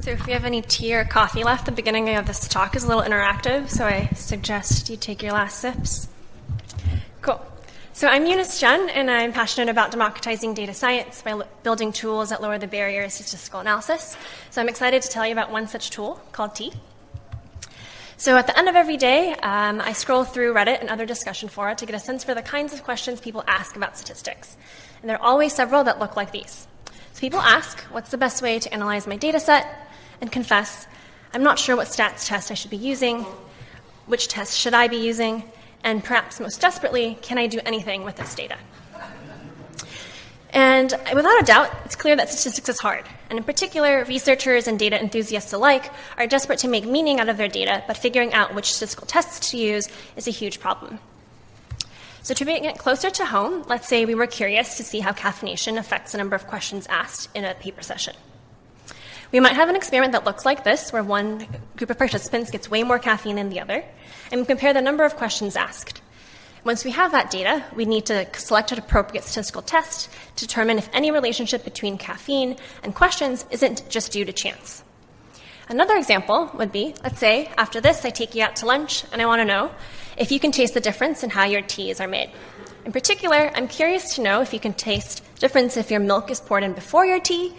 So if you have any tea or coffee left, the beginning of this talk is a little interactive, so I suggest you take your last sips. Cool. So I'm Eunice Jen, and I'm passionate about democratizing data science by building tools that lower the barriers to statistical analysis. So I'm excited to tell you about one such tool called T. So at the end of every day, I scroll through Reddit and other discussion fora to get a sense for the kinds of questions people ask about statistics. And there are always several that look like these. So people ask, what's the best way to analyze my data set? And confess, I'm not sure what stats test I should be using, which test should I be using, and perhaps most desperately, can I do anything with this data? And without a doubt, it's clear that statistics is hard. And in particular, researchers and data enthusiasts alike are desperate to make meaning out of their data, but figuring out which statistical tests to use is a huge problem. So to bring it closer to home, let's say we were curious to see how caffeination affects the number of questions asked in a paper session. We might have an experiment that looks like this, where one group of participants gets way more caffeine than the other, and we compare the number of questions asked. Once we have that data, we need to select an appropriate statistical test to determine if any relationship between caffeine and questions isn't just due to chance. Another example would be, let's say, after this, I take you out to lunch, and I want to know if you can taste the difference in how your teas are made. In particular, I'm curious to know if you can taste the difference if your milk is poured in before your tea,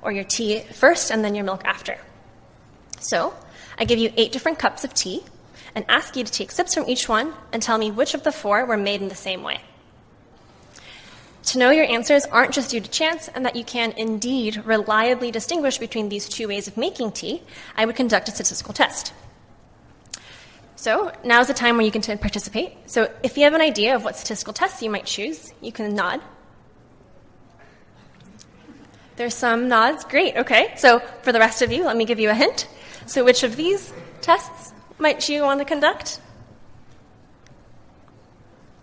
or your tea first and then your milk after. So I give you 8 different cups of tea and ask you to take sips from each one and tell me which of the 4 were made in the same way. To know your answers aren't just due to chance and that you can indeed reliably distinguish between these 2 ways of making tea, I would conduct a statistical test. So now's the time where you can participate. So if you have an idea of what statistical tests you might choose, you can nod. There's some nods. Great. Okay. So for the rest of you, let me give you a hint. So which of these tests might you want to conduct?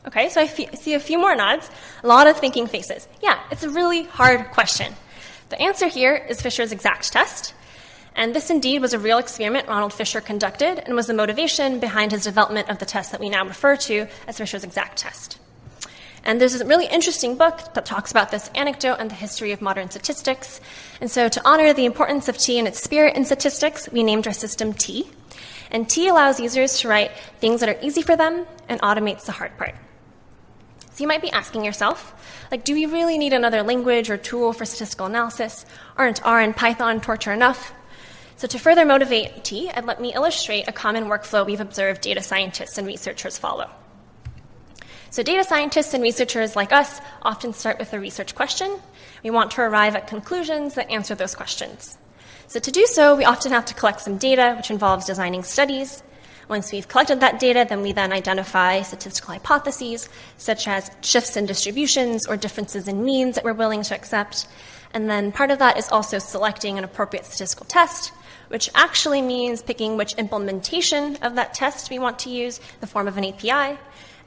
Okay. So I see a few more nods. A lot of thinking faces. Yeah, it's a really hard question. The answer here is Fisher's exact test. And this indeed was a real experiment Ronald Fisher conducted and was the motivation behind his development of the test that we now refer to as Fisher's exact test. And there's a really interesting book that talks about this anecdote and the history of modern statistics. And so to honor the importance of T and its spirit in statistics, we named our system T. And T allows users to write things that are easy for them and automates the hard part. So you might be asking yourself, like, do we really need another language or tool for statistical analysis? Aren't R and Python torture enough? So to further motivate T, let me illustrate a common workflow we've observed data scientists and researchers follow. So data scientists and researchers like us often start with a research question. We want to arrive at conclusions that answer those questions. So to do so, we often have to collect some data, which involves designing studies. Once we've collected that data, then we identify statistical hypotheses, such as shifts in distributions or differences in means that we're willing to accept. And then part of that is also selecting an appropriate statistical test, which actually means picking which implementation of that test we want to use, the form of an API.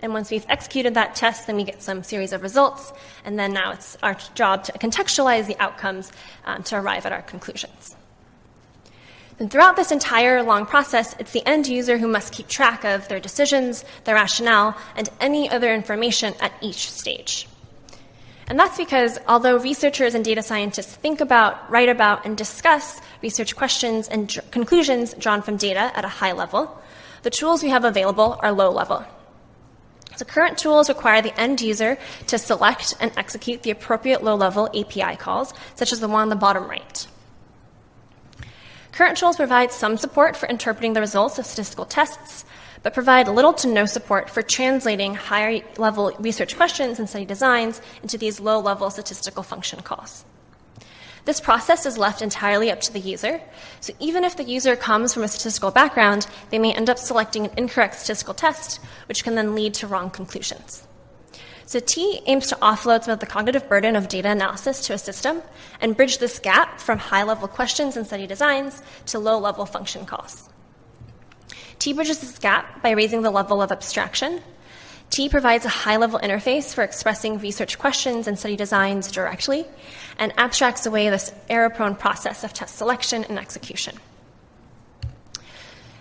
And once we've executed that test, then we get some series of results, and then now it's our job to contextualize the outcomes to arrive at our conclusions. And throughout this entire long process, it's the end user who must keep track of their decisions, their rationale, and any other information at each stage. And that's because although researchers and data scientists think about, write about, and discuss research questions and conclusions drawn from data at a high level, the tools we have available are low level. So current tools require the end user to select and execute the appropriate low-level API calls, such as the one on the bottom right. Current tools provide some support for interpreting the results of statistical tests, but provide little to no support for translating higher-level research questions and study designs into these low-level statistical function calls. This process is left entirely up to the user, so even if the user comes from a statistical background, they may end up selecting an incorrect statistical test, which can then lead to wrong conclusions. So T aims to offload some of the cognitive burden of data analysis to a system and bridge this gap from high-level questions and study designs to low-level function calls. T bridges this gap by raising the level of abstraction. T provides a high-level interface for expressing research questions and study designs directly, and abstracts away this error-prone process of test selection and execution.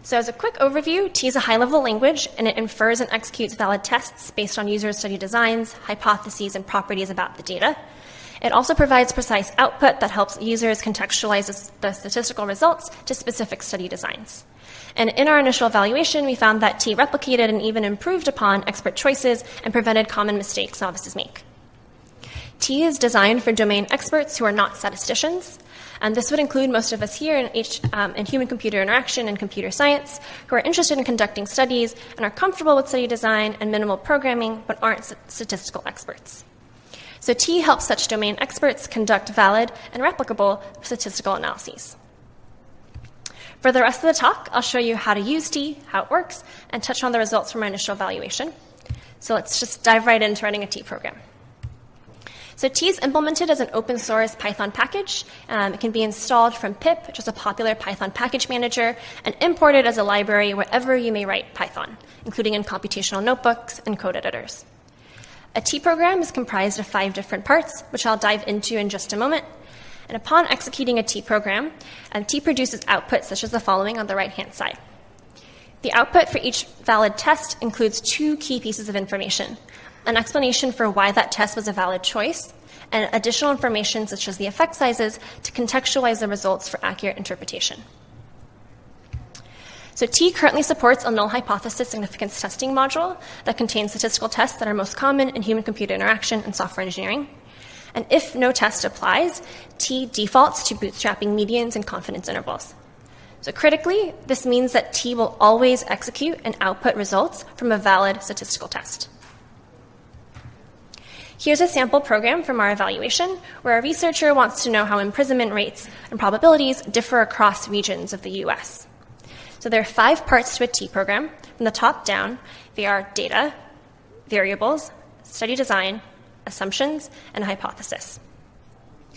So as a quick overview, T is a high-level language, and it infers and executes valid tests based on user study designs, hypotheses, and properties about the data. It also provides precise output that helps users contextualize the statistical results to specific study designs. And in our initial evaluation, we found that T replicated and even improved upon expert choices and prevented common mistakes novices make. T is designed for domain experts who are not statisticians, and this would include most of us here in human-computer interaction and computer science who are interested in conducting studies and are comfortable with study design and minimal programming but aren't statistical experts. So T helps such domain experts conduct valid and replicable statistical analyses. For the rest of the talk, I'll show you how to use T, how it works, and touch on the results from our initial evaluation. So let's just dive right into writing a T program. So T is implemented as an open source Python package. It can be installed from pip, which is a popular Python package manager, and imported as a library wherever you may write Python, including in computational notebooks and code editors. A T program is comprised of 5 different parts, which I'll dive into in just a moment. And upon executing a T program, T produces outputs such as the following on the right-hand side. The output for each valid test includes 2 key pieces of information: an explanation for why that test was a valid choice, and additional information such as the effect sizes to contextualize the results for accurate interpretation. So T currently supports a null hypothesis significance testing module that contains statistical tests that are most common in human-computer interaction and software engineering. And if no test applies, T defaults to bootstrapping medians and confidence intervals. So critically, this means that T will always execute and output results from a valid statistical test. Here's a sample program from our evaluation where a researcher wants to know how imprisonment rates and probabilities differ across regions of the US. So there are 5 parts to a T program. From the top down, they are data, variables, study design, assumptions, and hypothesis.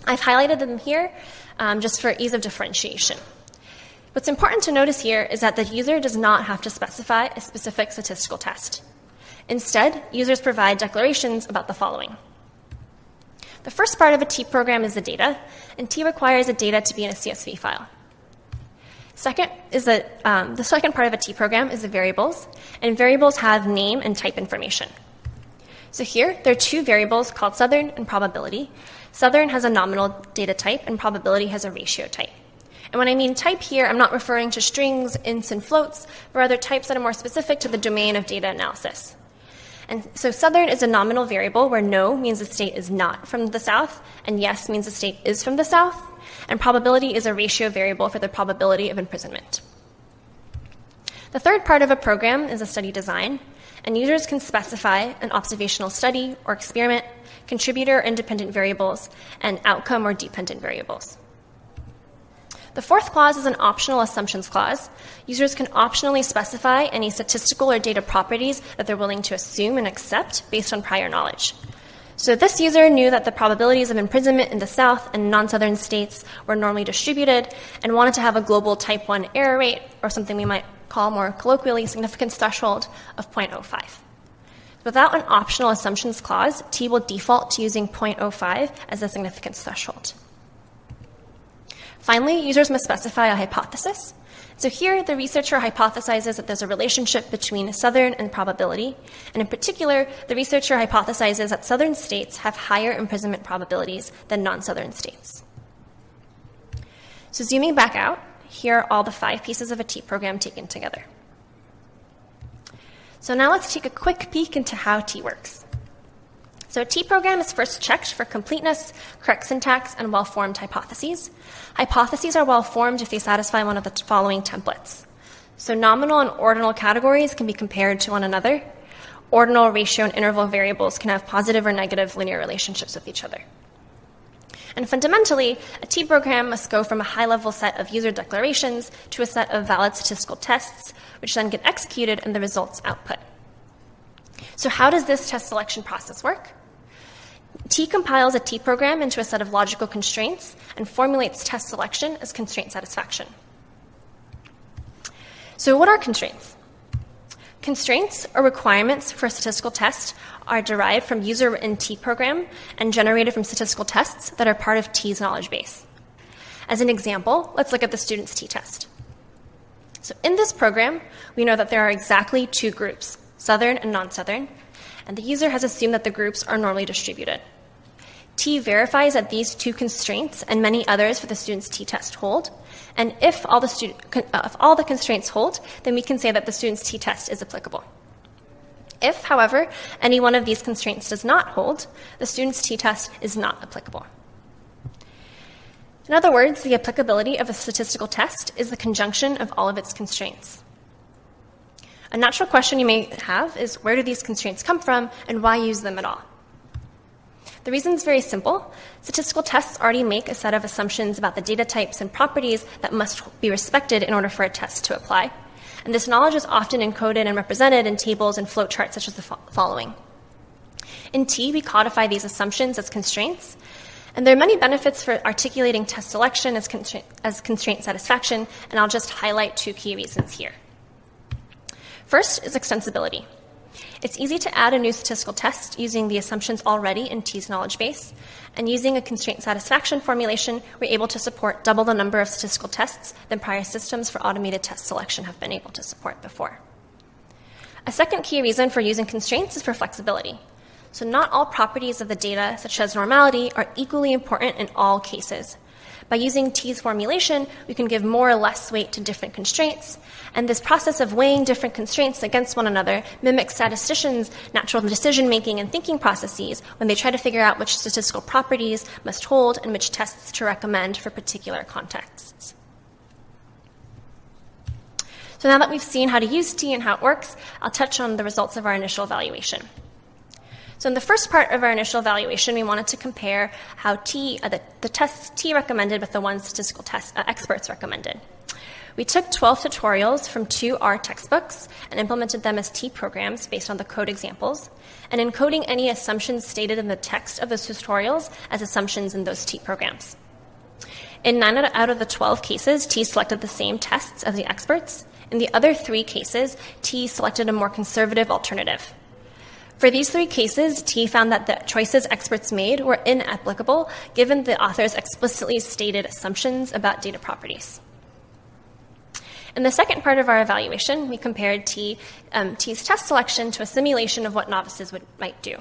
I've highlighted them here just for ease of differentiation. What's important to notice here is that the user does not have to specify a specific statistical test. Instead, users provide declarations about the following. The first part of a T program is the data, and T requires the data to be in a CSV file. The second part of a T program is the variables, and variables have name and type information. So here, there are 2 variables called Southern and probability. Southern has a nominal data type, and probability has a ratio type. And when I mean type here, I'm not referring to strings, ints, and floats, but rather types that are more specific to the domain of data analysis. And so Southern is a nominal variable where no means the state is not from the South, and yes means the state is from the South, and probability is a ratio variable for the probability of imprisonment. The third part of a program is a study design, and users can specify an observational study or experiment, contributor or independent variables, and outcome or dependent variables. The fourth clause is an optional assumptions clause. Users can optionally specify any statistical or data properties that they're willing to assume and accept based on prior knowledge. So this user knew that the probabilities of imprisonment in the South and non-Southern states were normally distributed and wanted to have a global type 1 error rate, or something we might call more colloquially significance threshold, of 0.05. Without an optional assumptions clause, T will default to using 0.05 as a significance threshold. Finally, users must specify a hypothesis. So here, the researcher hypothesizes that there's a relationship between Southern and probability, and in particular, the researcher hypothesizes that Southern states have higher imprisonment probabilities than non-Southern states. So zooming back out, here are all the 5 pieces of a T program taken together. So now let's take a quick peek into how T works. So a T program is first checked for completeness, correct syntax, and well-formed hypotheses. Hypotheses are well-formed if they satisfy one of the following templates. So nominal and ordinal categories can be compared to one another. Ordinal, ratio, and interval variables can have positive or negative linear relationships with each other. And fundamentally, a T program must go from a high-level set of user declarations to a set of valid statistical tests, which then get executed and the results output. So how does this test selection process work? T compiles a T program into a set of logical constraints and formulates test selection as constraint satisfaction. So what are constraints? Constraints, or requirements for a statistical test, are derived from user-written T program and generated from statistical tests that are part of T's knowledge base. As an example, let's look at the student's T test. So in this program, we know that there are exactly 2 groups, Southern and non-Southern, and the user has assumed that the groups are normally distributed. T verifies that these two constraints and many others for the student's t-test hold. And if all the constraints hold, then we can say that the student's t-test is applicable. If, however, any one of these constraints does not hold, the student's t-test is not applicable. In other words, the applicability of a statistical test is the conjunction of all of its constraints. A natural question you may have is, where do these constraints come from and why use them at all? The reason is very simple. Statistical tests already make a set of assumptions about the data types and properties that must be respected in order for a test to apply. And this knowledge is often encoded and represented in tables and flowcharts such as the following. In T, we codify these assumptions as constraints. And there are many benefits for articulating test selection as constraint satisfaction, and I'll just highlight two key reasons here. First is extensibility. It's easy to add a new statistical test using the assumptions already in T's knowledge base, and using a constraint satisfaction formulation, we're able to support double the number of statistical tests than prior systems for automated test selection have been able to support before. A second key reason for using constraints is for flexibility. So not all properties of the data, such as normality, are equally important in all cases. By using T's formulation, we can give more or less weight to different constraints, and this process of weighing different constraints against one another mimics statisticians' natural decision-making and thinking processes when they try to figure out which statistical properties must hold and which tests to recommend for particular contexts. So now that we've seen how to use T and how it works, I'll touch on the results of our initial evaluation. So in the first part of our initial evaluation, we wanted to compare how the tests T recommended with the ones statistical experts recommended. We took 12 tutorials from 2 R textbooks and implemented them as T programs based on the code examples, and encoding any assumptions stated in the text of those tutorials as assumptions in those T programs. In 9 out of the 12 cases, T selected the same tests as the experts. In the other 3 cases, T selected a more conservative alternative. For these 3 cases, T found that the choices experts made were inapplicable given the author's explicitly stated assumptions about data properties. In the second part of our evaluation, we compared T's test selection to a simulation of what novices might do.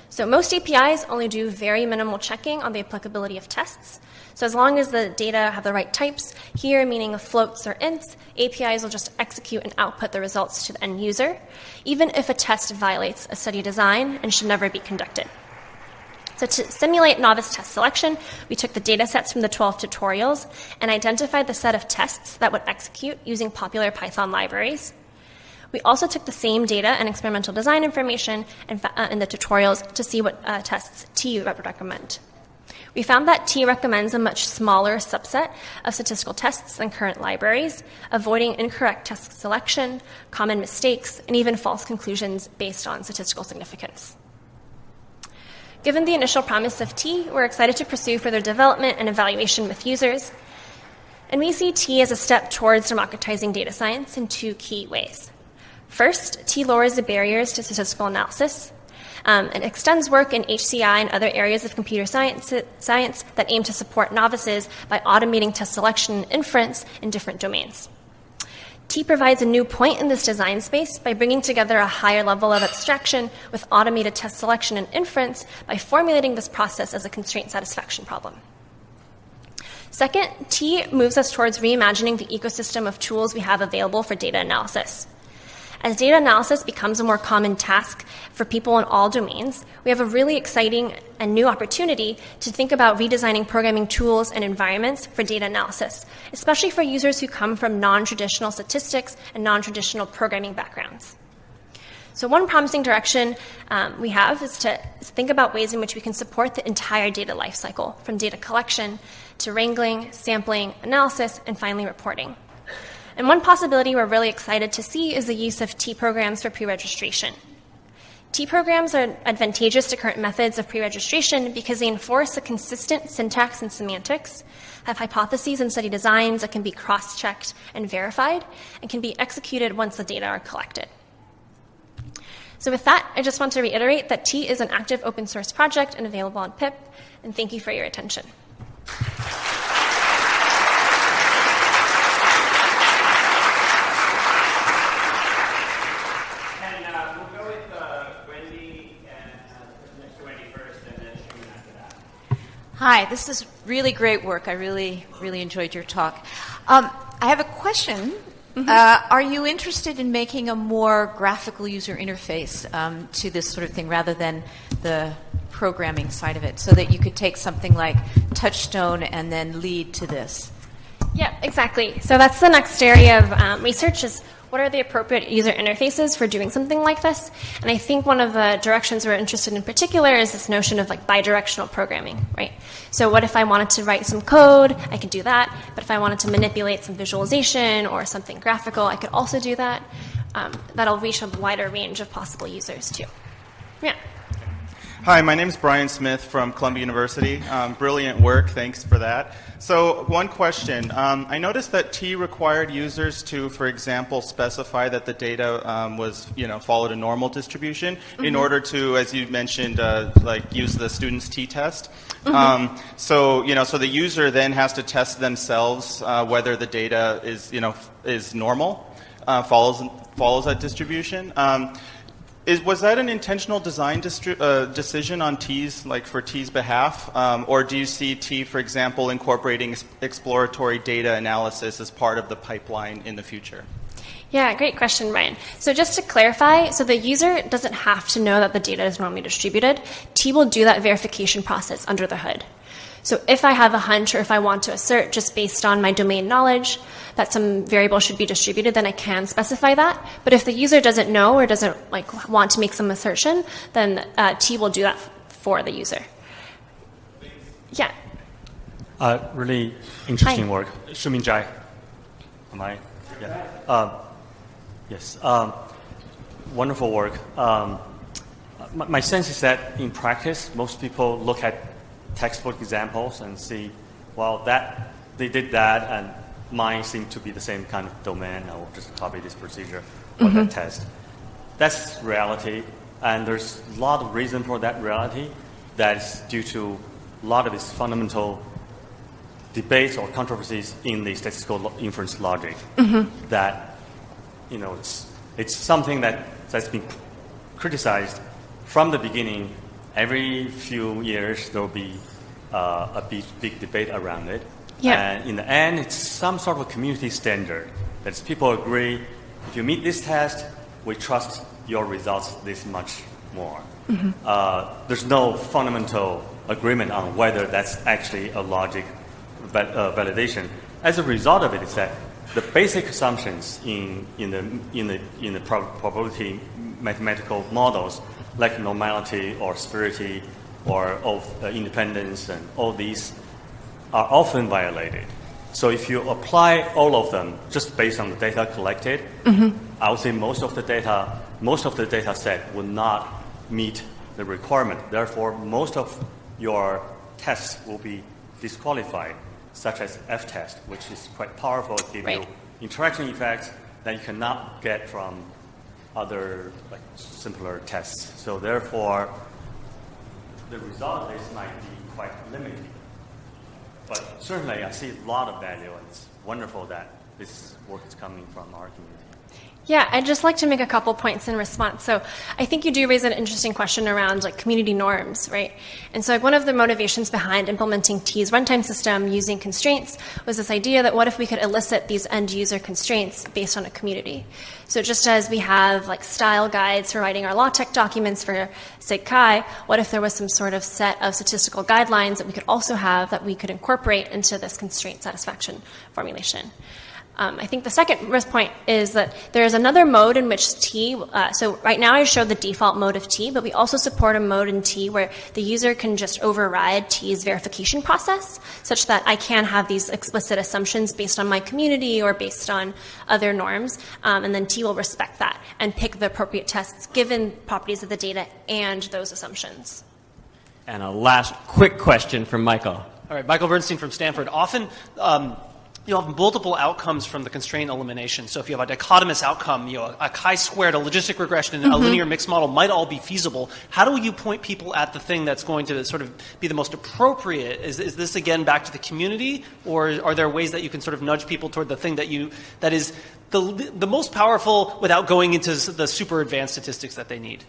So most APIs only do very minimal checking on the applicability of tests. So as long as the data have the right types, here meaning of floats or ints, APIs will just execute and output the results to the end user, even if a test violates a study design and should never be conducted. So to simulate novice test selection, we took the data sets from the 12 tutorials and identified the set of tests that would execute using popular Python libraries. We also took the same data and experimental design information in the tutorials to see what tests T would recommend. We found that T recommends a much smaller subset of statistical tests than current libraries, avoiding incorrect test selection, common mistakes, and even false conclusions based on statistical significance. Given the initial promise of T, we're excited to pursue further development and evaluation with users. And we see T as a step towards democratizing data science in 2 key ways. First, T lowers the barriers to statistical analysis. It extends work in HCI and other areas of computer science that aim to support novices by automating test selection and inference in different domains. T provides a new point in this design space by bringing together a higher level of abstraction with automated test selection and inference by formulating this process as a constraint satisfaction problem. Second, T moves us towards reimagining the ecosystem of tools we have available for data analysis. As data analysis becomes a more common task for people in all domains, we have a really exciting and new opportunity to think about redesigning programming tools and environments for data analysis, especially for users who come from non-traditional statistics and non-traditional programming backgrounds. So one promising direction we have is to think about ways in which we can support the entire data lifecycle, from data collection to wrangling, sampling, analysis, and finally reporting. And one possibility we're really excited to see is the use of T programs for pre-registration. T programs are advantageous to current methods of pre-registration because they enforce a consistent syntax and semantics, have hypotheses and study designs that can be cross-checked and verified, and can be executed once the data are collected. So with that, I just want to reiterate that T is an active open source project and available on pip, and thank you for your attention. Hi, this is really great work. I really enjoyed your talk. I have a question. Are you interested in making a more graphical user interface to this sort of thing rather than the programming side of it, so that you could take something like Touchstone and then lead to this? Yeah, exactly. So that's the next area of research is what are the appropriate user interfaces for doing something like this? And I think one of the directions we're interested in particular is this notion of like bidirectional programming, right? So what if I wanted to write some code? I could do that. But if I wanted to manipulate some visualization or something graphical, I could also do that. That'll reach a wider range of possible users too. Yeah. Hi, my name is Brian Smith from Columbia University. Brilliant work, thanks for that. So one question. I noticed that T required users to, for example, specify that the data was, followed a normal distribution in order to, as you mentioned, use the student's t-test. So the user then has to test themselves whether the data is normal, follows that distribution. Was that an intentional design decision on T's, for T's behalf? Or do you see T, for example, incorporating exploratory data analysis as part of the pipeline in the future? Yeah, great question, Ryan. So just to clarify, so the user doesn't have to know that the data is normally distributed. T will do that verification process under the hood. So if I have a hunch or if I want to assert just based on my domain knowledge that some variable should be distributed, then I can specify that. But if the user doesn't know or doesn't want to make some assertion, then T will do that for the user. Yeah. Really interesting work. Shuming Jai. Am I? Yeah. Yes. Wonderful work. My sense is that in practice, most people look at textbook examples and see, well, that they did that, and mine seemed to be the same kind of domain. I will just copy this procedure for that test. That's reality, and there's a lot of reason for that reality. That's due to a lot of these fundamental debates or controversies in the statistical inference logic. That it's something that's been criticized from the beginning. Every few years, there will be a big debate around it. Yeah. And in the end, it's some sort of a community standard. That is, people agree, if you meet this test, we trust your results this much more. There's no fundamental agreement on whether that's actually a logic validation. As a result of it is that the basic assumptions in the probability mathematical models, like normality or sphericity or independence, and all these are often violated. So if you apply all of them just based on the data collected, I would say most of the data set will not meet the requirement. Therefore, most of your tests will be disqualified, such as F-test, which is quite powerful to give you interaction effects that you cannot get from other simpler tests. So therefore, the result of this might be quite limited. But certainly, I see a lot of value, and it's wonderful that this work is coming from our community. Yeah, I'd just like to make a couple points in response. So I think you do raise an interesting question around community norms, right? And so one of the motivations behind implementing T's runtime system using constraints was this idea that what if we could elicit these end user constraints based on a community? So just as we have style guides for writing our LaTeX documents for SIGCHI, what if there was some sort of set of statistical guidelines that we could also have that we could incorporate into this constraint satisfaction formulation? I think the second point is that there is another mode in which T, so right now I showed the default mode of T, but we also support a mode in T where the user can just override T's verification process, such that I can have these explicit assumptions based on my community or based on other norms, and then T will respect that and pick the appropriate tests given properties of the data and those assumptions. And a last quick question from Michael. All right, Michael Bernstein from Stanford. Often, you'll have multiple outcomes from the constraint elimination. So if you have a dichotomous outcome, a chi-squared, a logistic regression, and a linear mixed model might all be feasible. How do you point people at the thing that's going to sort of be the most appropriate? Is this, again, back to the community? Or are there ways that you can sort of nudge people toward the thing that is the most powerful without going into the super advanced statistics that they need?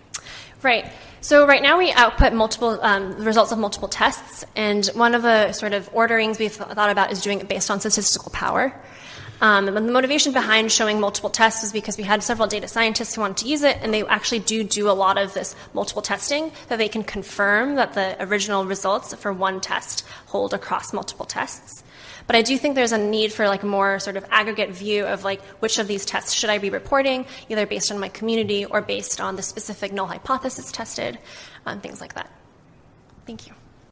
Right. So right now we output multiple results of multiple tests, and one of the sort of orderings we've thought about is doing it based on statistical power. And the motivation behind showing multiple tests is because we had several data scientists who wanted to use it, and they actually do a lot of this multiple testing, that they can confirm that the original results for one test hold across multiple tests. But I do think there's a need for like a more sort of aggregate view of like which of these tests should I be reporting, either based on my community or based on the specific null hypothesis tested, things like that. Thank you.